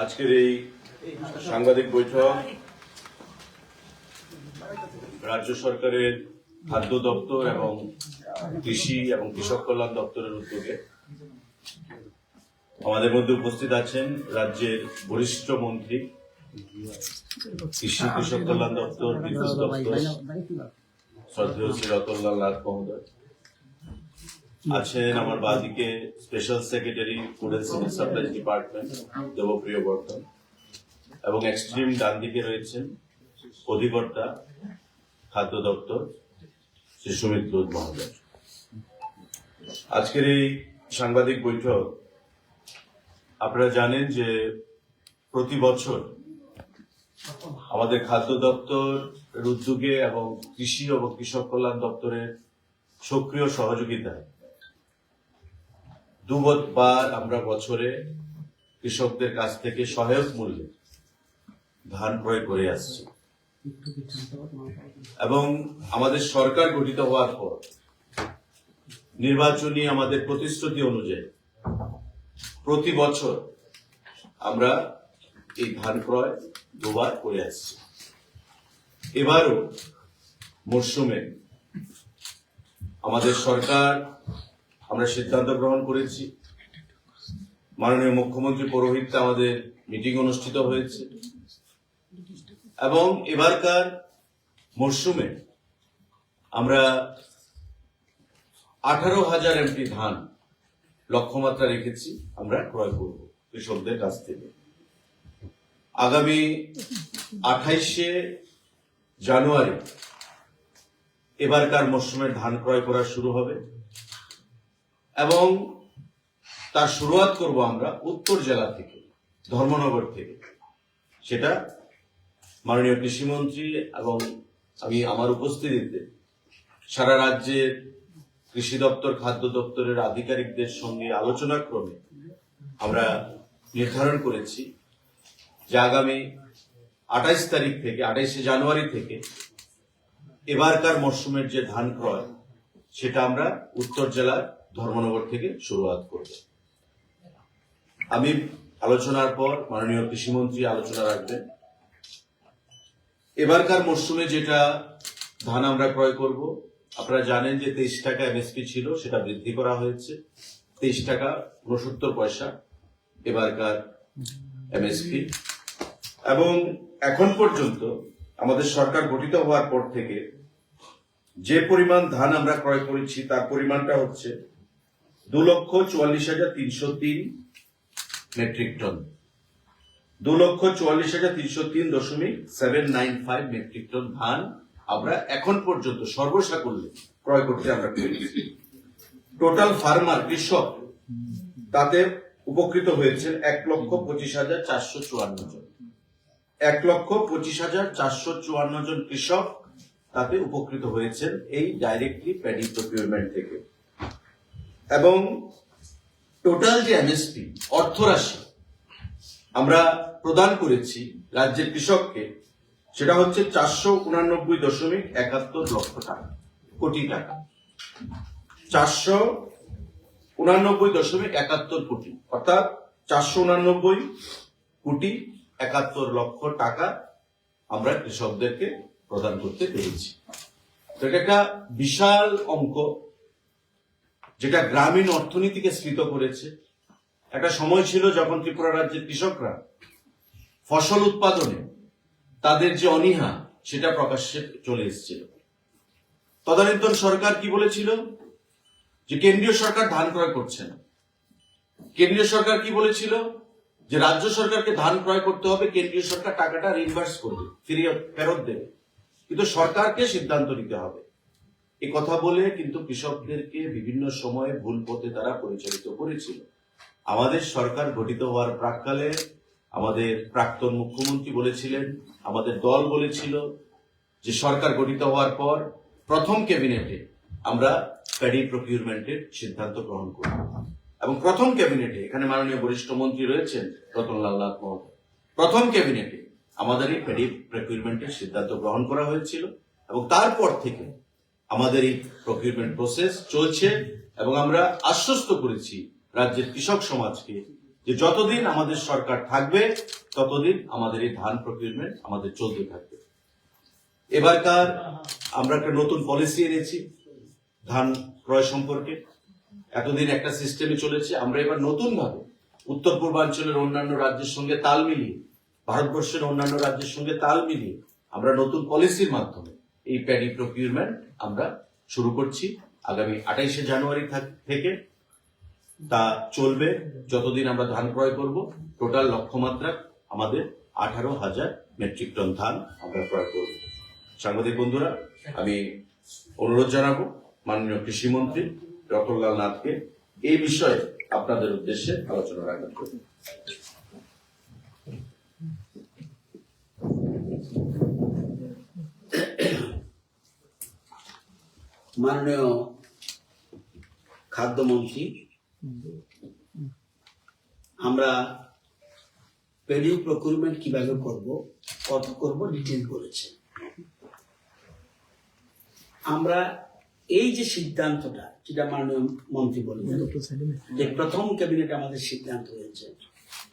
আজকের এই সাংবাদিক বৈঠক রাজ্য সরকারের খাদ্য দপ্তর এবং কৃষি এবং কৃষক কল্যাণ দপ্তরের উদ্যোগে আমাদের মধ্যে উপস্থিত আছেন রাজ্যের বরিষ্ঠ মন্ত্রী, কৃষি কৃষক কল্যাণ দপ্তর, বিদ্যুৎ দপ্তর শ্রদ্ধেয় শ্রী রতনলাল নাথ মহোদয় আছেন। আমার বাদিকে special secretary food and civil supplies department Debapriya Bardhan, এবং এক্সট্রিম ডান দিকে রয়েছেন অধিকর্তা খাদ্য দপ্তর শ্রী সুমিত লোধ মহোদয়। আজকের এই সাংবাদিক বৈঠক আপনারা জানেন যে প্রতি বছর আমাদের খাদ্য দপ্তর উদ্যোগে এবং কৃষি এবং কৃষক কল্যাণ দপ্তরের সক্রিয় সহযোগিতায় দুবার আমরা বছরে কৃষকদের কাছ থেকে সহায়ক মূল্যে ধান ক্রয় করে আসছি, এবং আমাদের সরকার গঠিত হওয়ার পর নির্বাচনী আমাদের প্রতিশ্রুতি অনুযায়ী প্রতি বছর আমরা এই ধান ক্রয় দুবার করে আসছি। এবারও মরশুমে আমাদের সরকার আমরা সিদ্ধান্ত গ্রহণ করেছি, মাননীয় মুখ্যমন্ত্রী পৌরোহিত্যে আমাদের মিটিং অনুষ্ঠিত হয়েছে, এবং এবারকার মরশুমে আমরা 18,000 এমটি ধান লক্ষ্যমাত্রা রেখেছি আমরা ক্রয় করব কৃষকদের কাছ থেকে। আগামী 28শে জানুয়ারি এবারকার মরশুমের ধান ক্রয় করা শুরু হবে, এবং তার শুরুয়াত করব আমরা উত্তর জেলা থেকে, ধর্মনগর থেকে। সেটা মাননীয় কৃষিমন্ত্রী এবং আমি আমার উপস্থিতিতে সারা রাজ্যের কৃষি দপ্তর, খাদ্য দপ্তরের আধিকারিকদের সঙ্গে আলোচনা ক্রমে আমরা নির্ধারণ করেছি যে আগামী 28শে জানুয়ারি থেকে এবারকার মরশুমের যে ধান ক্রয় সেটা আমরা উত্তর জেলার ধর্মনগর থেকে শুরুয়াত করব। আমি আলোচনার পর মাননীয় কৃষিমন্ত্রী আলোচনা রাখবেন। এবারকার মরশুমে যেটা ধান আমরা ক্রয় করব, আপনারা জানেন যে 23 টাকা এমএসপি ছিল, সেটা বৃদ্ধি করা হয়েছে 23 টাকা 69 পয়সা এবারকার এমএসপি। এবং এখন পর্যন্ত আমাদের সরকার গঠিত হওয়ার পর থেকে যে পরিমাণ ধান আমরা ক্রয় করেছি তার পরিমাণটা হচ্ছে 2,44,303 মেট্রিক টন। 2,44,303.795 মেট্রিক টন ধান আমরা এখন পর্যন্ত সর্বসাকুল্যে ক্রয় করতে আমরা পেরেছি। টোটাল ফার্মার কৃষক তাতে উপকৃত হয়েছেন 1,25,454 জন। 1,25,454 জন কৃষক তাতে উপকৃত হয়েছেন এই ডাইরেক্টলি প্যাডি প্রকিউরমেন্ট থেকে। এবং টোটাল যে এমএসপি অর্থরাশি আমরা প্রদান করেছি রাজ্যের কৃষককে, সেটা হচ্ছে 489.71 লক্ষ টাকা, কোটি টাকা। 489.71 কোটি, অর্থাৎ 489.71 লক্ষ টাকা আমরা কৃষকদেরকে প্রদান করতে পেরেছি। এটা একটা বিশাল অঙ্ক, যেটা গ্রামীণ অর্থনীতিকে স্ফীত করেছে। একটা সময় ছিল যখন ত্রিপুরা রাজ্যের কৃষকরা ফসল উৎপাদনে তাদের যে অনীহা সেটা প্রকাশ্যে চলে এসেছিল। তদানীন্তন সরকার কি বলেছিল যে কেন্দ্রীয় সরকার ধান ক্রয় করছে না। কেন্দ্রীয় সরকার কি বলেছিল যে রাজ্য সরকারকে ধান ক্রয় করতে হবে, কেন্দ্রীয় সরকার টাকাটা রিইম্বার্স করবে, ফেরত দেবে, কিন্তু সরকারকে সিদ্ধান্ত নিতে হবে। এই কথা বলে কিন্তু কৃষকদেরকে বিভিন্ন সময়ে ভুল পথে তারা পরিচালিত করেছিল। আমাদের সরকার গঠিত হওয়ার প্রাক্কালে আমাদের প্রাক্তন মুখ্যমন্ত্রী বলেছিলেন, আমাদের দল বলেছিল যে সরকার গঠিত হওয়ার পর প্রথম ক্যাবিনেটে আমরা প্যাডি প্রকিউরমেন্টের সিদ্ধান্ত গ্রহণ করব, এবং প্রথম ক্যাবিনেটে এখানে মাননীয় বরিষ্ঠ মন্ত্রী রয়েছেন রতনলাল নাথ মহোদয়, প্রথম ক্যাবিনেটে আমাদের এই প্যাডি প্রকিউরমেন্টের সিদ্ধান্ত গ্রহণ করা হয়েছিল, এবং তারপর থেকে আমাদের এই প্রকিউরমেন্ট প্রসেস চলছে। এবং আমরা আশ্বস্ত করেছি রাজ্যের কৃষক সমাজকে যে যতদিন আমাদের সরকার থাকবে ততদিন আমাদের এই ধান প্রকিউরমেন্ট আমাদের চলতে থাকবে। এবারকার আমরা একটা নতুন পলিসি এনেছি ধান ক্রয় সম্পর্কে। এতদিন একটা সিস্টেমে চলেছে, আমরা এবার নতুন ভাবে উত্তর পূর্বাঞ্চলের অন্যান্য রাজ্যের সঙ্গে তাল মিলিয়ে, ভারতবর্ষের অন্যান্য রাজ্যের সঙ্গে তাল মিলিয়ে আমরা নতুন পলিসির মাধ্যমে এই প্যাডি প্রকিউরমেন্ট আমরা শুরু করছি আগামী 28শে জানুয়ারি থেকে। তা চলবে যতদিন আমরা ধান ক্রয় করব। টোটাল লক্ষ্যমাত্রা আমাদের 18,000 মেট্রিক টন ধান আমরা ক্রয় করব। সাংবাদিক বন্ধুরা, আমি অনুরোধ জানাবো মাননীয় কৃষিমন্ত্রী রতনলাল নাথকে এই বিষয়ে আপনাদের উদ্দেশ্যে আলোচনা রাখার জন্য। মাননীয় খাদ্যমন্ত্রী, আমরা প্যাডি প্রকিউরমেন্ট কিভাবে করব, কত করব ডিটেইল করেছে। আমরা এই যে সিদ্ধান্তটা, যেটা মাননীয় মন্ত্রী বললেন যে প্রথম ক্যাবিনেট আমাদের সিদ্ধান্ত হয়েছে,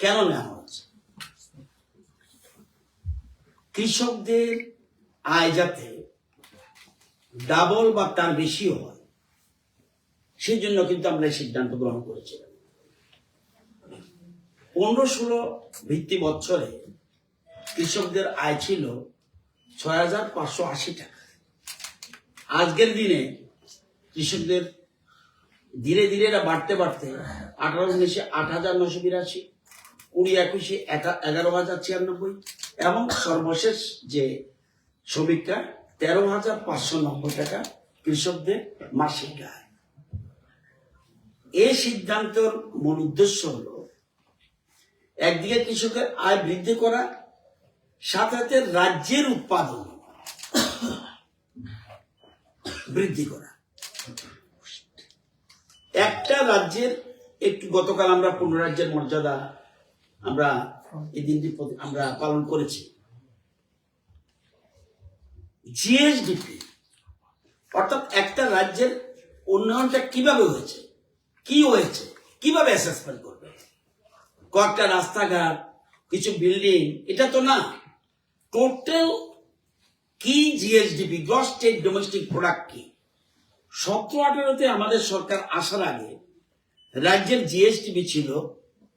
কেন নেওয়া হচ্ছে? কৃষকদের আয় যাতে ডাবল বা তার বেশিও হয়, সেই জন্য কিন্তু আমরা সিদ্ধান্ত গ্রহণ করেছিলাম। 15-16 ভিত্তি বছরে কৃষকদের আয় ছিল 6,580 টাকা। আজকের দিনে কৃষকদের ধীরে ধীরে এটা বাড়তে বাড়তে 18-19-এ 8,982, 20-21-এ 11,096 এবং সর্বশেষ যে সমীক্ষা 13,590 টাকা কৃষকদের মাসিক আয়। এই সিদ্ধান্তের মূল উদ্দেশ্য হল একদিকে কৃষকের আয় বৃদ্ধি করা, সাথে সাথে রাজ্যের উৎপাদন বৃদ্ধি করা। একটা রাজ্যের একটু, গতকাল আমরা 15 রাজ্যের মর্যাদা আমরা এই দিনটি আমরা পালন করেছি। জিএসডিপি অর্থাৎ একটা রাজ্যের উন্নয়নটা কিভাবে হয়েছে, কি হয়েছে, কিভাবে অ্যাসেসমেন্ট করবে? কয়েকটা রাস্তাঘাট, কিছু বিল্ডিং, এটা তো না। টোটাল কি GSDP, gross state domestic product কি? 17-18-তে আমাদের সরকার আসার আগে রাজ্যের জিএসডিপি ছিল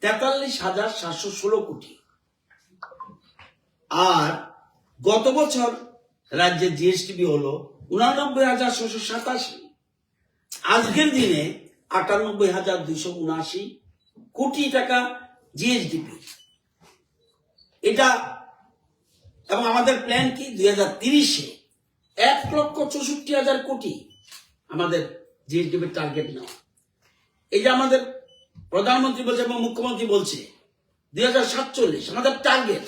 43,716 কোটি, আর গত বছর রাজ্যের জিএসডিপি হলো 89,687। আজকের দিনে 98,279 কোটি টাকা জিএসডিপি। এটা, এবং আমাদের প্ল্যান কি 2030-এ 1,64,000 কোটি আমাদের জিএসডিপির টার্গেট নেওয়া। এই যে আমাদের প্রধানমন্ত্রী বলছে এবং মুখ্যমন্ত্রী বলছে 2047 আমাদের টার্গেট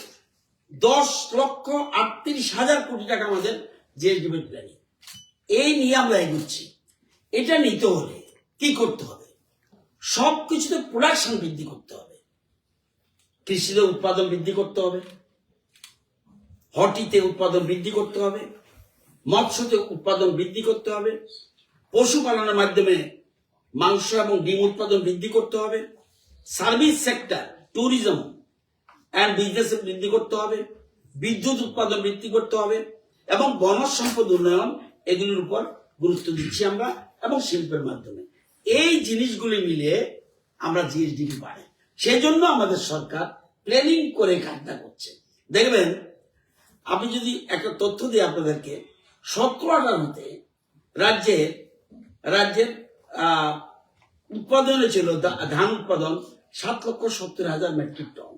10,38,000 কোটি টাকা আমাদের জিএসডিপির প্ল্যানিং। এই নিয়ে আমরা এগোচ্ছি। এটা নিতে হলে কি করতে হবে? সবকিছুতে প্রোডাকশন বৃদ্ধি করতে হবে। কৃষিতে উৎপাদন বৃদ্ধি করতে হবে, হর্টিতে উৎপাদন বৃদ্ধি করতে হবে, মৎস্যতে উৎপাদন বৃদ্ধি করতে হবে, পশুপালনের মাধ্যমে মাংস এবং ডিম উৎপাদন বৃদ্ধি করতে হবে, service sector, tourism and business বৃদ্ধি করতে হবে, বিদ্যুৎ উৎপাদন বৃদ্ধি করতে হবে এবং বনজ সম্পদ উন্নয়ন, এগুলির উপর গুরুত্ব দিচ্ছি আমরা এবং শিল্পের মাধ্যমে। এই জিনিসগুলি মিলে আমরা জিএসডিপি বাড়ে। সেই জন্য আমাদের সরকার প্ল্যানিং করে কাজটা করছে। দেখবেন, আপনি যদি একটা তথ্য দিই আপনাদেরকে, 17-18-তে রাজ্যের উৎপাদনে ছিল ধান উৎপাদন 7,70,000 মেট্রিক টন।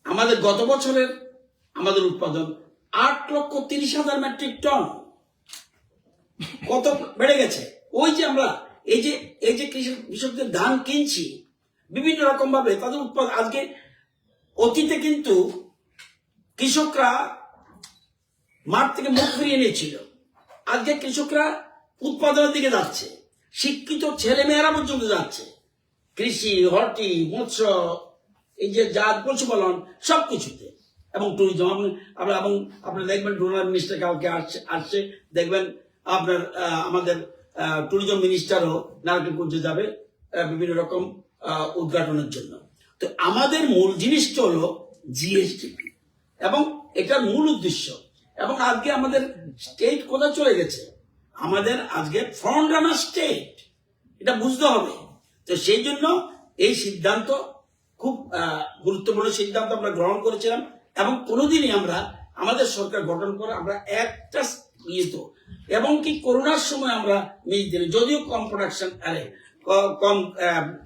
আমাদের গত বছরের আমাদের উৎপাদন 8,30,000 মেট্রিক টন। কত বেড়ে গেছে! ওই যে আমরা এই যে কৃষকদের ধান কিনছি বিভিন্ন রকম ভাবে, তাদের উৎপাদন। আজকে অতীতে কিন্তু কৃষকরা মাঠ থেকে মুখ ফিরিয়ে নিয়েছিল, আজকে কৃষকরা উৎপাদনের দিকে যাচ্ছে, শিক্ষিত ছেলে মেয়েরা পর্যন্ত যাচ্ছে কৃষি, হর্টি, মৎস্য, এই যে জাত, পশুপালন, সবকিছুতে, এবং ট্যুরিজম। এবং আপনারা দেখবেন ডোনার মিনিস্টার কাউকে আসছে, দেখবেন আপনার আমাদের ট্যুরিজম মিনিস্টারও নারকেলগঞ্জে যাবে বিভিন্ন রকম উদ্ঘাটনের জন্য। তো আমাদের মূল জিনিসটা হলো জিএসডিপি এবং এটার মূল উদ্দেশ্য। এবং আজকে আমাদের স্টেট কোথায় চলে গেছে, আমাদের আজকে ফ্রন্ট রানার স্টেট, এটা বুঝতে হবে। তো সেই জন্য এই সিদ্ধান্ত খুব গুরুত্বপূর্ণ সিদ্ধান্ত আমরা গ্রহণ করেছিলাম এবং কোনোদিনই আমরা আমাদের সরকার গঠন করে আমরা একটা তো এবং কি করোনার সময় আমরা মিস দিই, যদিও কম প্রোডাকশন কম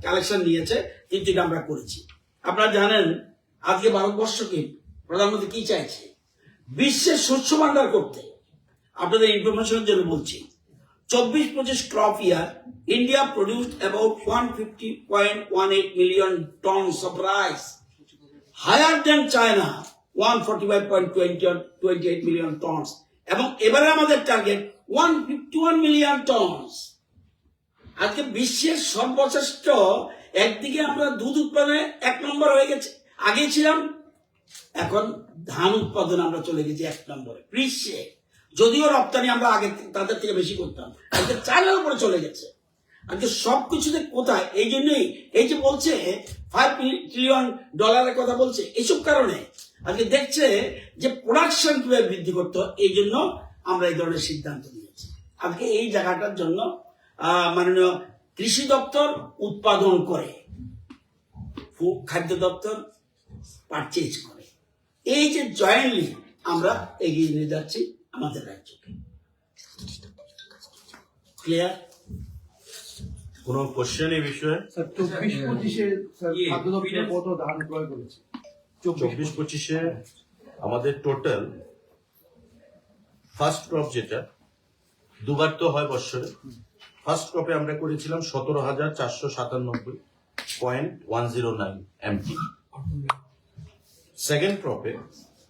কালেকশন নিয়েছে, কিন্তু এটা আমরা করেছি। আপনারা জানেন আজকে ভারতবর্ষকে প্রধানমন্ত্রী কি চাইছে, বিশ্বের শস্য ভান্ডার করতে। আপনাদের ইনফরমেশনের জন্য বলছি, 24-25 crop year, India produced about 150.18 million tons of rice, higher than China, 145.28 million tons. এবং এবারে আমাদের টার্গেট 151 মিলিয়ন টনস। আজকে বিশ্বের সর্বশ্রেষ্ঠ, একদিকে আমরা দুধ উৎপাদনে 1 নম্বর হয়ে গেছে, আগে ছিলাম, এখন ধান উৎপাদনে আমরা চলে গেছি 1 নম্বরে বিশ্বে। যদিও রপ্তানি আমরা আগে তাদের থেকে বেশি করতাম, আজকে চায়নার উপরে চলে গেছে। আজকে সবকিছুতে কোথায়, এই জন্যই এই যে বলছে $5 ট্রিলিয়ন কথা বলছে, এইসব কারণে আজকে দেখছে যে প্রোডাকশন কিভাবে বৃদ্ধি করতে হয়, এই জন্য আমরা এই ধরনের সিদ্ধান্ত নিয়েছি। আজকে এই জায়গাটার জন্য মাননীয় কৃষি দপ্তর উৎপাদন করে, খাদ্য দপ্তর পারচেজ করে, এই যে জয়েন্টলি আমরা এগিয়ে নিয়ে যাচ্ছি আমাদের রাজ্যকে। ক্লিয়ার? কোনো কোশ্চেন এই বিষয়ে? স্যার 24-25 খাদ্য দপ্তর কত ধান ক্রয় করেছে? 24-25 আমাদের টোটাল ফার্স্ট ক্রপ, যেটা দুবার তো হয় বছরে, ফার্স্ট ক্রপে আমরা করেছিলাম 17,497.109 MT। সেকেন্ড ক্রপে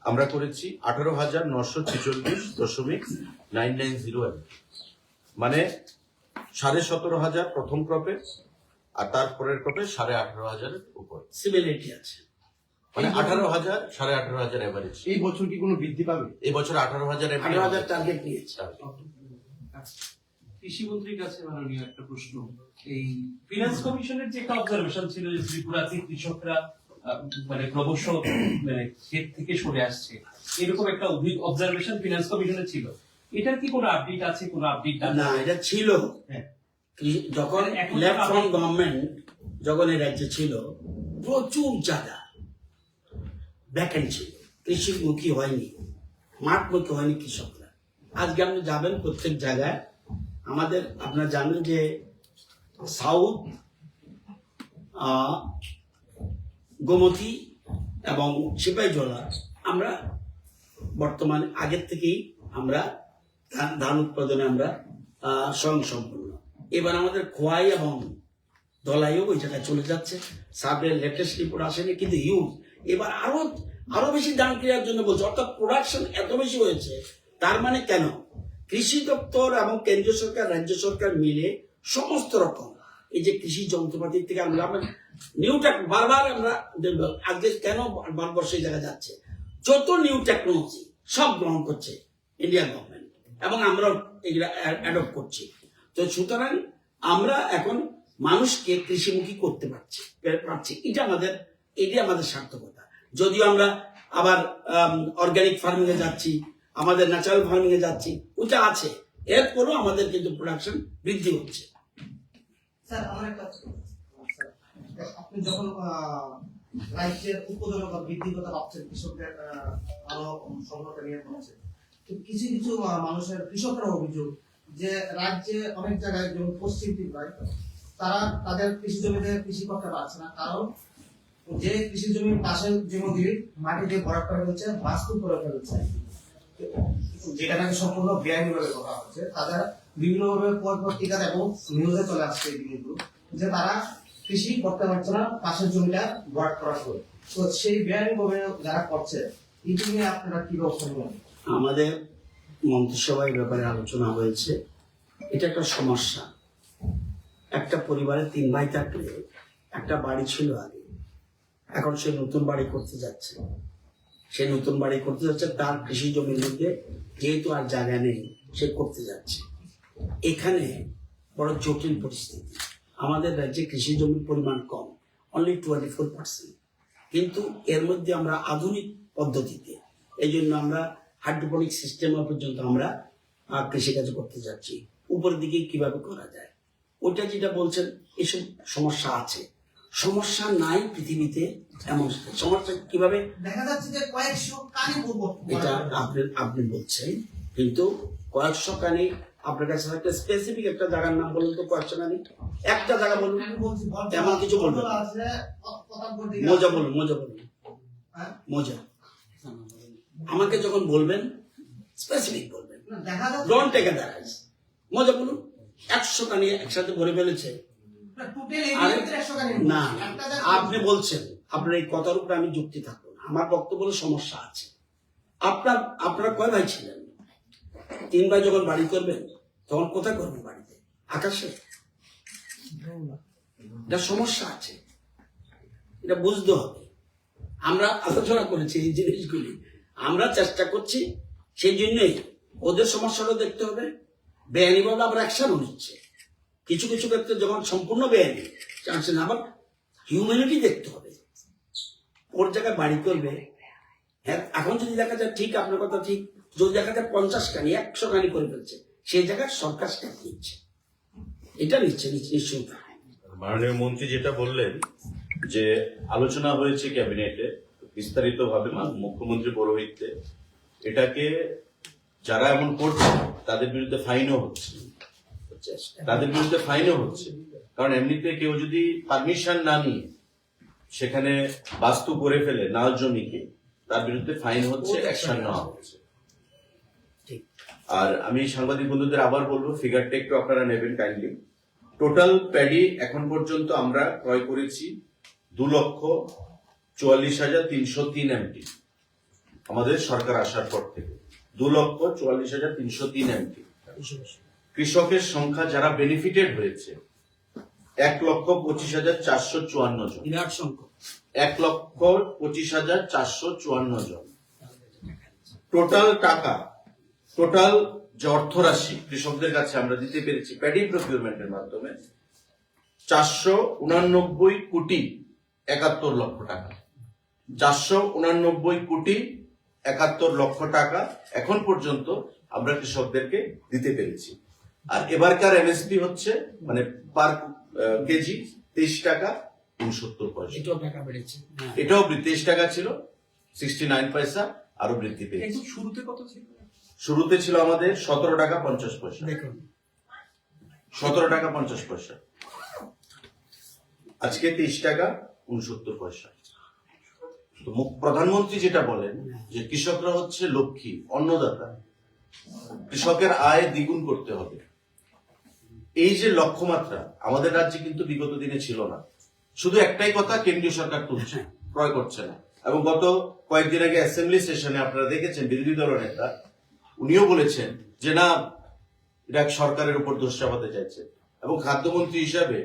আমরা করেছি 18,946.990 MT, মানে 17,500 প্রথম ক্রপে, আর তারপরের ক্রপে 18,500 উপর, সিমিলারিটি আছে, মানে 18,000 18,500 এভারেজ। এই বছর কি কোনো বৃদ্ধি পাবে? এই বছর 18,000 18,000 টার্গেট নিয়েছে। কৃষিমন্ত্রীর কাছে মাননীয় একটা প্রশ্ন, এই ফিনান্স কমিশনের যে একটা অবজারভেশন ছিল যে ত্রিপুরাতে কৃষকরা মানে ক্রমশ মানে ক্ষেত থেকে সরে আসছে, এরকম একটা অবজারভেশন ফিনান্স কমিশনের ছিল, এটার কি কোনো আপডেট আছে? কোনো আপডেট না, এটা ছিল হ্যাঁ। যখন এখন লেফট ফ্রন্ট গভর্নমেন্ট যখন এই রাজ্যে ছিল, প্রচুর জায়গা ভ্যাকেন্ট ছিল, কৃষিমুখী হয়নি, মাঠমুখী হয়নি কৃষকরা। আজকে আপনি যাবেন প্রত্যেক জায়গায়, আমাদের আপনারা জানেন যে সাউথ, গোমতী এবং সিপাহীজলা আমরা বর্তমানে আগের থেকেই আমরা ধান উৎপাদনে আমরা স্বয়ংসম্পূর্ণ। এবার আমাদের খোয়াই এবং ধলাইও ওই জায়গায় চলে যাচ্ছে। সাবের লেটেস্ট রিপোর্ট আসেনি, কিন্তু ইউজ এবার আরো বেশি ধান কেনার জন্য বলছে, অর্থাৎ প্রোডাকশন এত বেশি হয়েছে। তার মানে কেন, কৃষি দপ্তর এবং কেন্দ্রীয় সরকার রাজ্য সরকার মিলে সমস্ত রকম এই যে কৃষি যন্ত্রপাতি থেকে আমরা নিউ বারবার আমরা আজকে কেন ভারতবর্ষ এই জায়গায় যাচ্ছে, যত নিউ টেকনোলজি সব গ্রহণ করছে ইন্ডিয়ান গভর্নমেন্ট এবং আমরা এগুলা অ্যাডপ্ট করছি। তো সুতরাং আমরা এখন মানুষকে কৃষিমুখী করতে পারছি, এটাই আমাদের সার্থকতা। যদিও আমরা আবার অর্গানিক ফার্মিং এ যাচ্ছি, আমাদের ন্যাচারাল ফার্মিং এ যাচ্ছি, ওটা আছে, এরপরও আমাদের কিন্তু প্রোডাকশন বৃদ্ধি হচ্ছে। স্যার আমার একটা আপনি যখন রাজ্যের উৎপাদন বৃদ্ধির কথা ভাবছেন, কৃষকদের আরো সংখ্যা নিয়ে ভাবছেন, তো কিছু কিছু মানুষের কৃষকরা অভিযোগ যে রাজ্যে অনেক জায়গায় যেমন পশ্চিম ত্রিপুরায় তারা তাদের কৃষি জমিতে কৃষি করতে পারছে না, কারণ যে কৃষি জমির পাশে জমিগুলি মাটি দিয়ে ভরাট করে ফেলছে, বাস্তু করে ফেলছে, যেটা নাকি সম্পূর্ণ বেআইনিভাবে করা হচ্ছে। তাদের বিভিন্নভাবে পত্রিকাতে এবং নিউজে চলে আসছে এই জিনিসগুলো যে তারা কৃষি করতে পারছে না, পাশের জমিটা ভরাট করার পর। তো সেই বেআইনিভাবে যারা করছে, এই নিয়ে আপনারা কি ব্যবস্থা নেবেন? আমাদের মন্ত্রিসভায় ব্যাপারে আলোচনা হয়েছে। এটা একটা সমস্যা। একটা পরিবারে 3 ভাই থাকলে একটা বাড়ি ছিল আগে, এখন সে নতুন বাড়ি করতে যাচ্ছে। তার কৃষি জমির মধ্যে যেহেতু আর জায়গা নেই, সে করতে যাচ্ছে। এখানে বড় জটিল পরিস্থিতি। আমাদের রাজ্যে কৃষি জমির পরিমাণ কম, অনলি 24%। কিন্তু এর মধ্যে আমরা আধুনিক পদ্ধতিতে, এই জন্য আমরা হাইড্রোপনিক সিস্টেম পর্যন্ত আমরা কৃষিকাজ করতে যাচ্ছি। উপরের দিকে কিভাবে করা যায়, ওটা যেটা বলছেন, এসব সমস্যা আছে। সমস্যা নাই পৃথিবীতে, এমন সমস্যা কিভাবে দেখা যাচ্ছে যে কয়েকশো কানি এটা আপনি বলছেন, কিন্তু কয়েকশো কানি আপনার কাছে একটা স্পেসিফিক একটা জায়গার নাম বলুন তো, কয়েকশো কানি একটা জায়গা বলুন, আমি বলছি এমন কিছু বলবেন। আছে প্রতাপগড় দিকে মজা বলুন, মজা বলুন, হ্যাঁ? মজা। আমাকে যখন বলবেন স্পেসিফিক বলবেন, না, দেখা যাচ্ছে ডোন্ট টেক এ দ্যারাইজ। মজা বলুন, 100 কানি একসাথে ভরে ফেলেছে। টোটাল আরে, এরিয়া 100 কানি না, একটা জায়গা আপনি বলছেন, আপনার এই কথার উপরে আমি যুক্তি থাকবো না। আমার বক্তব্য হলো সমস্যা আছে। আপনারা কয় ভাই ছিলেন? 3 ভাই যখন বাড়ি করবেন তখন কোথায় করবেন? বাড়িতে, আকাশে? এটা সমস্যা আছে, এটা বুঝতে হবে। আমরা আলোচনা করেছি এই জিনিসগুলি, আমরা চেষ্টা করছি, সেই জন্যই ওদের সমস্যাটা দেখতে হবে। বেআইনিভাবে আবার অ্যাকশনও নিচ্ছে কিছু কিছু ক্ষেত্রে, যখন সম্পূর্ণ বেআইনি চান্স না, আবার হিউম্যানিটি দেখতে হবে। ওর জায়গায় বাড়ি করবে, হ্যাঁ, এখন যদি দেখা যায়, ঠিক আপনার কথা ঠিক, যদি দেখা যায় 50 কানি 100 কানি করে ফেলছে, সেই জায়গায় সরকার স্টেপ নিচ্ছে, এটা নিচ্ছে নিশ্চয়ই। মাননীয় মন্ত্রী যেটা বললেন যে আলোচনা হয়েছে ক্যাবিনেটে বিস্তারিত ভাবে মুখ্যমন্ত্রী পৌরোহিত্যে, এটাকে যারা এমন করছে তাদের বিরুদ্ধে ফাইনও হচ্ছে, কারণ এমনিতে কেউ যদি পারমিশন না নিয়ে সেখানে বাস্তু করে ফেলে নাল জমিকে, তার বিরুদ্ধে ফাইন হচ্ছে, অ্যাকশন নেওয়া হচ্ছে। আর আমি সাংবাদিক বন্ধুদের আবার বলবো, ফিগারটা একটু আপনারা নেবেন কাইন্ডলি। টোটাল প্যাডি এখন পর্যন্ত আমরা ক্রয় করেছি 2,44,303 MT। আমাদের সরকার আসার পর থেকে 2,44,303 MT। কৃষকের সংখ্যা যারা বেনিফিটেড হয়েছে 1,25,454 জন। বিরাট সংখ্যক, 1,25,454 জন। টোটাল টাকা, টোটাল যে অর্থরাশি কৃষকদের কাছে আমরা দিতে পেরেছি প্যাডি প্রকিউরমেন্টের মাধ্যমে 489 কোটি 71 লক্ষ টাকা। 489 কোটি 71 লক্ষ টাকা এখন পর্যন্ত আমরা কৃষকদেরকে দিতে পেরেছি। আর এবারকার এমএসপি হচ্ছে মানে পার কেজি 23 টাকা 69 পয়সা। এটাও টাকা বেড়েছে। এটাও 23 টাকা ছিল, 69 পয়সা আরো বৃদ্ধি পেয়েছে। একদম শুরুতে কত ছিল? শুরুতে ছিল আমাদের 17 টাকা 50 পয়সা। দেখুন, 17 টাকা 50 পয়সা, আজকে 23 টাকা 69 পয়সা। তো প্রধানমন্ত্রী যেটা বলেন যে কৃষকরা হচ্ছে লক্ষ্মী, অন্নদাতা, কৃষকের আয় দ্বিগুণ করতে হবে, এই যে লক্ষ্যমাত্রা আমাদের রাজ্যে কিন্তু বিগত দিনে ছিল না। শুধু একটাই কথা, কেন্দ্রীয় সরকার তুলছে, ক্রয় করছে না। এবং গত কয়েকদিন আগে অ্যাসেম্বলি সেশনে আপনারা দেখেছেন বিরোধী দল নেতা উনিও বলেছেন যে না, এটা সরকারের উপর দোষ চাপাতে চাইছে। এবং খাদ্যমন্ত্রী হিসাবে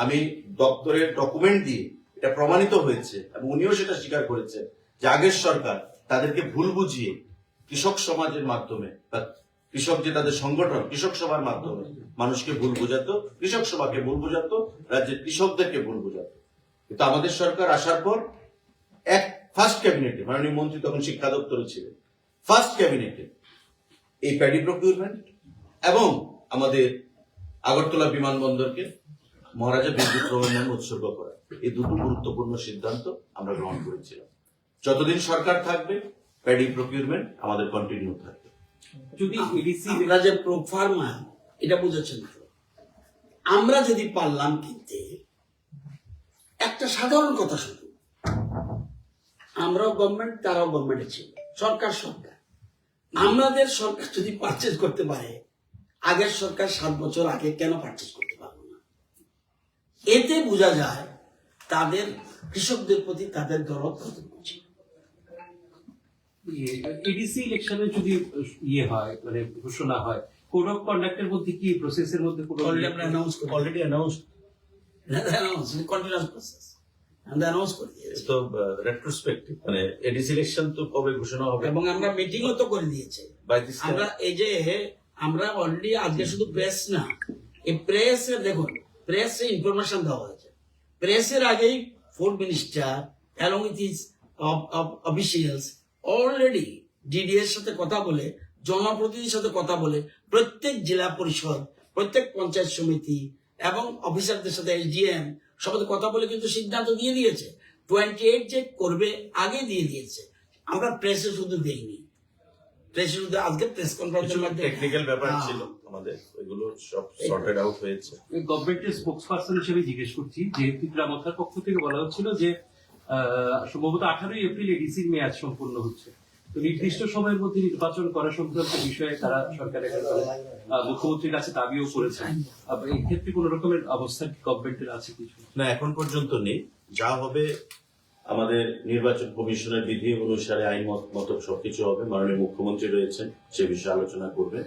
আমি দপ্তরের ডকুমেন্ট দিয়ে এটা প্রমাণিত হয়েছে এবং উনিও সেটা স্বীকার করেছেন যে আগের সরকার তাদেরকে ভুল বুঝিয়ে কৃষক সমাজের মাধ্যমে বা কৃষক যে তাদের সংগঠন কৃষক সভার মাধ্যমে মানুষকে ভুল বোঝাতো, কৃষক সভাকে ভুল বোঝাতো, রাজ্যের কৃষকদেরকে ভুল বোঝাতো। কিন্তু আমাদের সরকার আসার পর ফার্স্ট ক্যাবিনেটে, মাননীয় মন্ত্রী তখন শিক্ষা দপ্তরে ছিলেন, ফার্স্ট ক্যাবিনেটে এই প্যাডি প্রকিউরমেন্ট এবং আমাদের আগরতলা বিমানবন্দরকে মহারাজা বিদ্যুৎ নামে উৎসর্গ করা, এই দুটো গুরুত্বপূর্ণ সিদ্ধান্ত আমরা গ্রহণ করেছিলাম। যতদিন সরকার থাকবে প্যাডি প্রকিউরমেন্ট আমাদের কন্টিনিউ থাকবে। যদি এডিসি আমরা যে প্রো ফার্মা, এটা বুঝেছেন তো, আমরা যদি পারলাম কিনতে, একটা সাধারণ কথা শুধু, আমরাও গভর্নমেন্ট, তারাও গভর্নমেন্টে ছিল, সরকার। আমাদের সরকার যদি পারচেজ করতে পারে, আগের সরকার 7 বছর আগে কেন পারচেজ করতে পারলো না? এতে বোঝা যায় তাদের কৃষকদের প্রতি তাদের দরদ কতটুকু ছিল। এডিসি ইলেকশনে যদি ইয়ে হয়, মানে ঘোষণা হয়, কোড অফ কন্ডাক্টের মধ্যে কি প্রসেসের মধ্যে কোনো অলরেডি অ্যানাউন্স কন্টিনিউয়াস প্রসেস আমরা অ্যানাউন্স করে দিয়েছি। তো রেট্রোস্পেক্টিভ মানে এডিসি ইলেকশন তো কবে ঘোষণা হবে, এবং আমরা মিটিংও তো করে দিয়েছে। আমরা এই যে আমরা অলরেডি আজকে শুধু প্রেস না, এই প্রেসে দেখুন, প্রেসে ইনফরমেশন দেওয়া হয়েছে, প্রেসের আগেই food minister along with his officials already ডিডিএর সাথে কথা বলে, জনপ্রতিনিধির সাথে কথা বলে, প্রত্যেক জেলা পরিষদ, প্রত্যেক পঞ্চায়েত সমিতি এবং অফিসারদের সাথে এসডিএম সবাই কথা বলে কিন্তু সিদ্ধান্ত দিয়ে দিয়েছে। 28 যে করবে আগে দিয়ে দিয়েছে। আমরা প্রেসে শুধু দেইনি, প্রেসে শুধু আজকে প্রেস কনফারেন্সের মধ্যে টেকনিক্যাল ব্যাপার ছিল আমাদের, ওইগুলো সব সর্টেড আউট হয়েছে। গভর্নমেন্টের স্পোক্স পার্সন হিসেবে জিজ্ঞেস করছি, যে ত্রিপুরা মথার পক্ষ থেকে বলা হচ্ছিল যে সম্ভবত 18 এপ্রিল এডিসির মেয়াদ সম্পূর্ণ হচ্ছে, তো নির্দিষ্ট সময়ের মধ্যে নির্বাচন করা সংক্রান্ত বিষয়ে তারা সরকারের কাছে মুখ্যমন্ত্রীর কাছে দাবিও করেছেন। এই ক্ষেত্রে কোন রকমের অবস্থান কি গভর্নমেন্টের আছে কিছু? না, এখন পর্যন্ত নেই। যা হবে আমাদের নির্বাচন কমিশনের বিধি অনুসারে আইন মতো সবকিছু হবে। মাননীয় মুখ্যমন্ত্রী রয়েছেন, সে বিষয়ে আলোচনা করবে।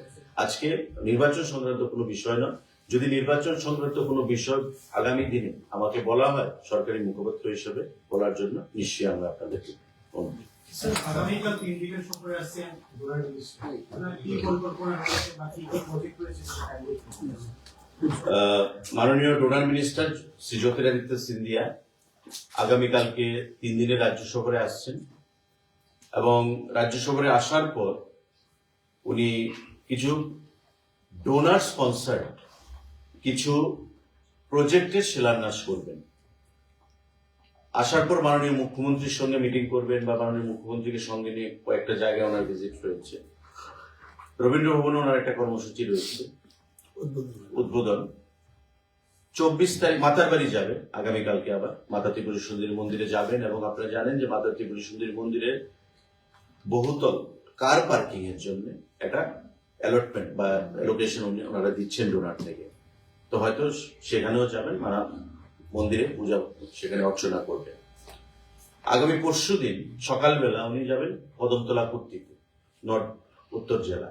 আজকে নির্বাচন সংক্রান্ত কোনো বিষয় নয়। যদি নির্বাচন সংক্রান্ত কোনো বিষয় আগামী দিনে আমাকে বলা হয় সরকারি মুখপাত্র হিসেবে বলার জন্য, নিশ্চয়ই আমরা আপনাদেরকে অনুরোধ। স্যার, আগামীকাল 3 দিনের সফরে আসছেন ডোনার মিনিস্টার, কি পরিকল্পনা রয়েছে বা কি কি প্রজেক্ট রয়েছে সেটা মাননীয় ডোনার মিনিস্টার শ্রী জ্যোতিরাদিত্য সিন্ধিয়া আগামীকালকে 3 দিনের রাজ্য সফরে আসছেন, এবং রাজ্য সফরে আসার পর উনি কিছু ডোনার স্পন্সার্ড কিছু প্রজেক্টের শিলান্যাস করবেন। আসার পর মাননীয় মুখ্যমন্ত্রীর সঙ্গে মিটিং করবেন, বা মাননীয় মুখ্যমন্ত্রীকে সঙ্গে নিয়ে কয়েকটা জায়গায় ওনার ভিজিট রয়েছে। রবীন্দ্র ভবনে ওনার একটা কর্মসূচি রয়েছে উদ্বোধন। 24 তারিখ মাতারবাড়ি যাবে আগামীকালকে, আবার মাতা ত্রিপুরা সুন্দরী মন্দিরে যাবেন। এবং আপনারা জানেন যে মাতা ত্রিপুরা সুন্দরী মন্দিরে বহুতল কার পার্কিং এর জন্য একটা অ্যালটমেন্ট বা অ্যালোকেশন ওনারা দিচ্ছেন ডোনার থেকে। তো হয়তো সেখানেও যাবেন, মন্দিরে পূজা সেখানে অর্চনা করবেন। আগামী পরশুদিন সকালবেলা উনি যাবেন কদমতলা কুর্তিতে, উত্তর জেলা।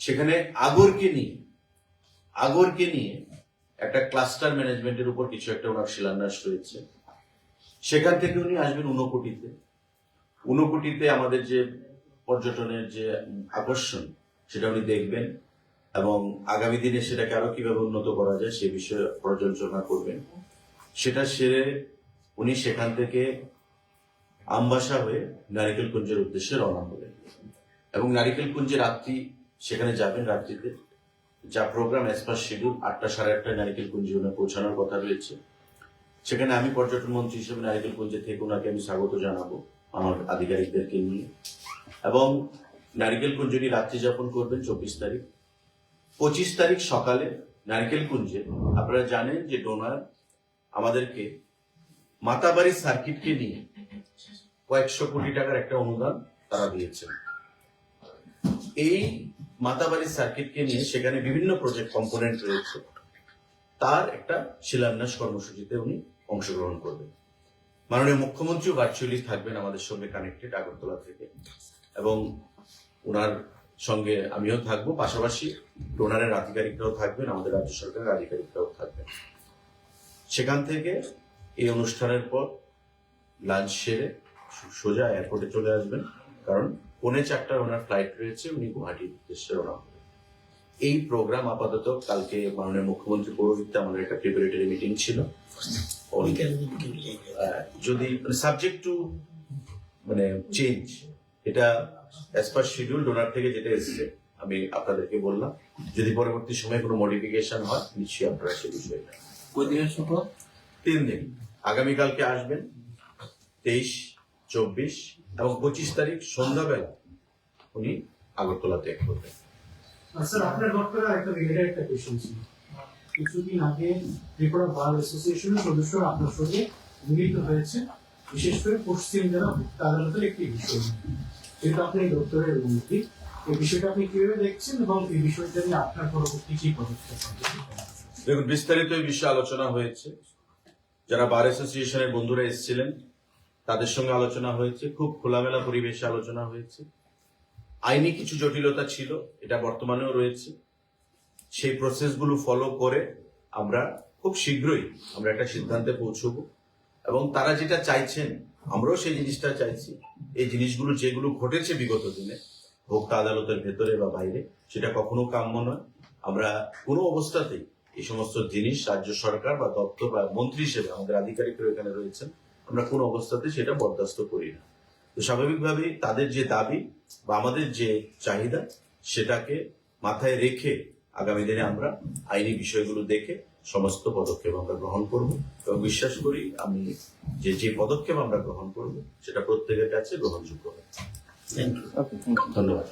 সেখানে আগরকে নিয়ে একটা ক্লাস্টার ম্যানেজমেন্টের উপর কিছু একটা ওনার শিলান্যাস রয়েছে। সেখান থেকে উনি আসবেন ঊনকোটিতে আমাদের যে পর্যটনের যে আকর্ষণ সেটা উনি দেখবেন, এবং আগামী দিনে সেটাকে আরো কিভাবে উন্নত করা যায় সে বিষয়ে পর্যালোচনা করবেন। সেটা সেরে উনি সেখান থেকে আমবাসা হয়ে নারিকেলকুঞ্জের উদ্দেশ্যে রওনা হবেন, এবং নারিকেলকুঞ্জে রাত্রি সেখানে যাবেন। রাত্রিতে যা প্রোগ্রাম অ্যাজ পার শিডিউল 8টা সাড়ে 8টায় নারিকেলকুঞ্জে ওনার পৌঁছানোর কথা রয়েছে। সেখানে আমি পর্যটন মন্ত্রী হিসেবে নারিকেলকুঞ্জে থেকে ওনাকে আমি স্বাগত জানাবো আমার আধিকারিকদেরকে নিয়ে, এবং নারিকেলকুঞ্জ উনি রাত্রি যাপন করবেন 24 তারিখ। 25 তারিখ সকালে নারিকেলকুঞ্জে আপনারা জানেন যে ডোনার আমাদেরকে মাতাবাড়ি সার্কিটকে নিয়ে কয়েকশো কোটি টাকার একটা অনুদান তারা দিয়েছেন। এই মাতাবাড়ি সার্কিটকে নিয়ে সেখানে বিভিন্ন প্রজেক্ট কম্পোনেন্ট রয়েছে, তার একটা শিলান্যাস কর্মসূচিতে উনি অংশগ্রহণ করবেন। মাননীয় মুখ্যমন্ত্রীও ভার্চুয়ালি থাকবেন আমাদের সঙ্গে কানেক্টেড আগরতলা থেকে, এবং ওনার সঙ্গে আমিও থাকবো। পাশাপাশি ডোনারের আধিকারিকরাও থাকবেন, আমাদের রাজ্য সরকারের আধিকারিকরাও থাকবেন। সেখান থেকে এই অনুষ্ঠানের পর লাঞ্চ সেরে সোজা এয়ারপোর্টে চলে আসবেন, কারণ 4:45 ওনার ফ্লাইট রয়েছে, উনি গুয়াহাটির উদ্দেশ্যে রওনা হবেন। এই প্রোগ্রাম আপাতত কালকে মাননীয় মুখ্যমন্ত্রী পৌরহিত্যে আমাদের একটা প্রিপারেটরি মিটিং ছিল। যদি সাবজেক্ট টু চেঞ্জ, এটা অ্যাজ পার শিডিউল ডোনার থেকে যেটা এসছে আমি আপনাদেরকে বললাম। যদি পরবর্তী সময়ে কোনো মডিফিকেশন হয় নিশ্চয়ই আপনারা সে বিষয়টা। কই দিনের সফর? 3 দিন। আগামীকালকে আসবেন 23, 24 এবং 25 তারিখ সন্ধ্যাবেলা উনি আগরতলা ত্যাগ করবেন। স্যার, আপনার বক্তব্যে একটা রিলেটেড একটা কোশ্চেন ছিল। কিছুদিন আগে ত্রিপুরা বার অ্যাসোসিয়েশনের সদস্যরা আপনার সঙ্গে মিলিত হয়েছে, বিশেষ করে পশ্চিম জেলা ভোক্তা আদালতের একটি বিষয় নিয়ে। যেহেতু আপনি ডক্টরের মন্ত্রী, এই বিষয়টা আপনি কিভাবে দেখছেন এবং এই বিষয়টা নিয়ে আপনার পরবর্তী কি পদক্ষেপ? দেখুন, বিস্তারিত এই বিষয়ে আলোচনা হয়েছে। যারা বার অ্যাসোসিয়েশনের বন্ধুরা এসেছিলেন তাদের সঙ্গে আলোচনা হয়েছে, খুব খোলামেলা পরিবেশে আলোচনা হয়েছে। আইনি কিছু জটিলতা ছিল, এটা বর্তমানেও রয়েছে। সেই প্রসেসগুলো ফলো করে আমরা খুব শীঘ্রই আমরা একটা সিদ্ধান্তে পৌঁছবো, এবং তারা যেটা চাইছেন আমরাও সেই জিনিসটা চাইছি। এই জিনিসগুলো যেগুলো ঘটেছে বিগত দিনে ভোক্তা আদালতের ভেতরে বা বাইরে, সেটা কখনো কাম্য নয়। আমরা কোনো অবস্থাতেই এই সমস্ত জিনিস রাজ্য সরকার বা দপ্তর বা মন্ত্রী হিসেবে আমাদের আধিকারিকরা এখানে রয়েছেন, আমরা কোন অবস্থাতে সেটা বরদাস্ত করি না। তো স্বাভাবিকভাবেই তাদের যে দাবি বা আমাদের যে চাহিদা সেটাকে মাথায় রেখে আগামী দিনে আমরা আইনি বিষয়গুলো দেখে সমস্ত পদক্ষেপ আমরা গ্রহণ করব এবং বিশ্বাস করি আমি যে পদক্ষেপ আমরা গ্রহণ করব সেটা প্রত্যেকের কাছে গ্রহণযোগ্য হবে। Thank you. ধন্যবাদ।